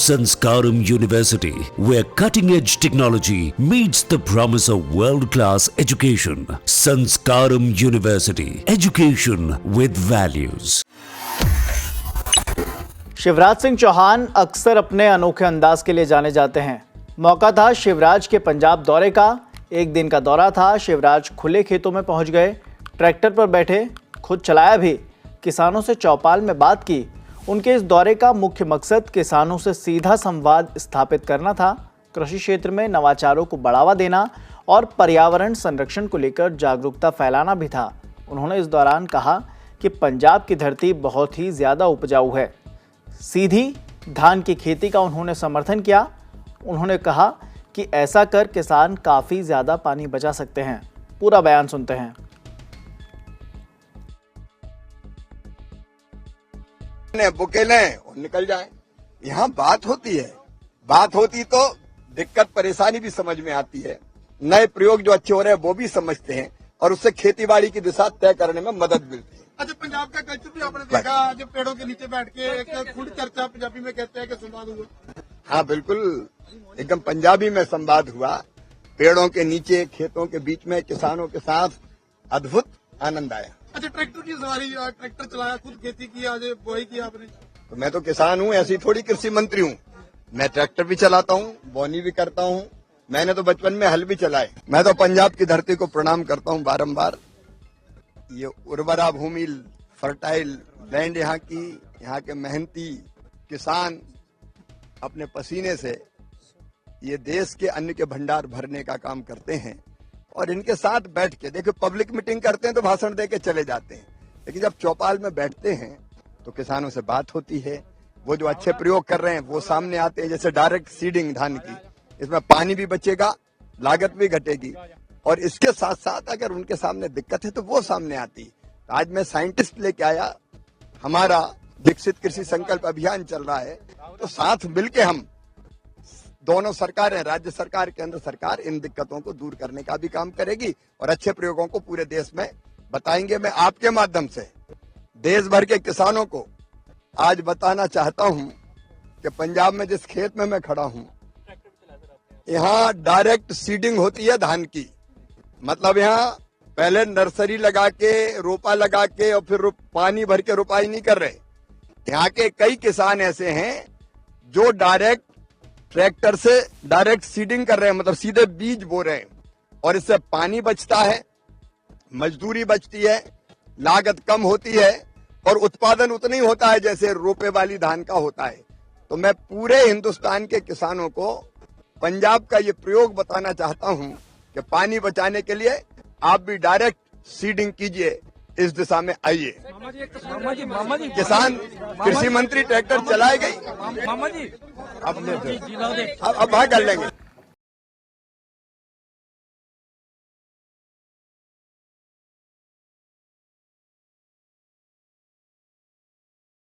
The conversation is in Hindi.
Sanskaram University, where cutting-edge technology meets the promise of world-class education. Sanskaram University, education with values. Shivraj Singh Chauhan अक्सर अपने अनोखे अंदाज के लिए जाने जाते हैं। मौका था शिवराज के पंजाब दौरे का। एक दिन का दौरा था। शिवराज खुले खेतों में पहुंच गए, ट्रैक्टर पर बैठे, खुद चलाया भी, किसानों से चौपाल में बात की। उनके इस दौरे का मुख्य मकसद किसानों से सीधा संवाद स्थापित करना था, कृषि क्षेत्र में नवाचारों को बढ़ावा देना और पर्यावरण संरक्षण को लेकर जागरूकता फैलाना भी था। उन्होंने इस दौरान कहा कि पंजाब की धरती बहुत ही ज़्यादा उपजाऊ है। सीधी धान की खेती का उन्होंने समर्थन किया। उन्होंने कहा कि ऐसा कर किसान काफ़ी ज़्यादा पानी बचा सकते हैं। पूरा बयान सुनते हैं। बुके लें और निकल जाएं। यहाँ बात होती तो दिक्कत परेशानी भी समझ में आती है। नए प्रयोग जो अच्छे हो रहे हैं वो भी समझते हैं और उससे खेतीबाड़ी की दिशा तय करने में मदद मिलती है। अच्छा, पंजाब का कल्चर भी आपने देखा, जो पेड़ों के नीचे बैठ के एक खुली चर्चा पंजाबी में कहते हैं कि संवाद हुआ। हाँ बिल्कुल, एकदम पंजाबी में संवाद हुआ। पेड़ों के नीचे, खेतों के बीच में किसानों के साथ अद्भुत आनंद आया। अच्छा, ट्रैक्टर की सवारी, ट्रैक्टर चलाया, खुद खेती की, आज बुआई की आपने। तो मैं तो किसान हूँ, ऐसी थोड़ी कृषि मंत्री हूँ। मैं ट्रैक्टर भी चलाता हूँ, बोनी भी करता हूँ। मैंने तो बचपन में हल भी चलाए। मैं तो पंजाब की धरती को प्रणाम करता हूँ बारंबार। ये उर्वरा भूमि, फर्टाइल लैंड यहाँ के मेहनती किसान अपने पसीने से ये देश के अन्न के भंडार भरने का काम करते हैं। और इनके साथ बैठ के देखो, पब्लिक मीटिंग करते हैं तो भाषण दे के चले जाते हैं, लेकिन जब चौपाल में बैठते हैं तो किसानों से बात होती है। वो जो अच्छे प्रयोग कर रहे हैं वो सामने आते हैं, जैसे डायरेक्ट सीडिंग धान की। इसमें पानी भी बचेगा, लागत भी घटेगी, और इसके साथ साथ अगर उनके सामने दिक्कत है तो वो सामने आती। आज मैं साइंटिस्ट लेके आया, हमारा विकसित कृषि संकल्प अभियान चल रहा है, तो साथ मिलके हम दोनों सरकारें, राज्य सरकार, केंद्र सरकार, इन दिक्कतों को दूर करने का भी काम करेगी और अच्छे प्रयोगों को पूरे देश में बताएंगे। मैं आपके माध्यम से देश भर के किसानों को आज बताना चाहता हूं कि पंजाब में जिस खेत में मैं खड़ा हूं, यहाँ डायरेक्ट सीडिंग होती है धान की। मतलब यहाँ पहले नर्सरी लगा के, रोपा लगा के और फिर पानी भर के रोपाई नहीं कर रहे। यहाँ के कई किसान ऐसे हैं जो डायरेक्ट ट्रैक्टर से डायरेक्ट सीडिंग कर रहे हैं, मतलब सीधे बीज बो रहे हैं, और इससे पानी बचता है, मजदूरी बचती है, लागत कम होती है और उत्पादन उतना ही होता है जैसे रोपे वाली धान का होता है। तो मैं पूरे हिंदुस्तान के किसानों को पंजाब का ये प्रयोग बताना चाहता हूं कि पानी बचाने के लिए आप भी डायरेक्ट सीडिंग कीजिए, इस दिशा में आइए। किसान कृषि मंत्री ट्रैक्टर चलाए गई, अब भाग कर लेंगे।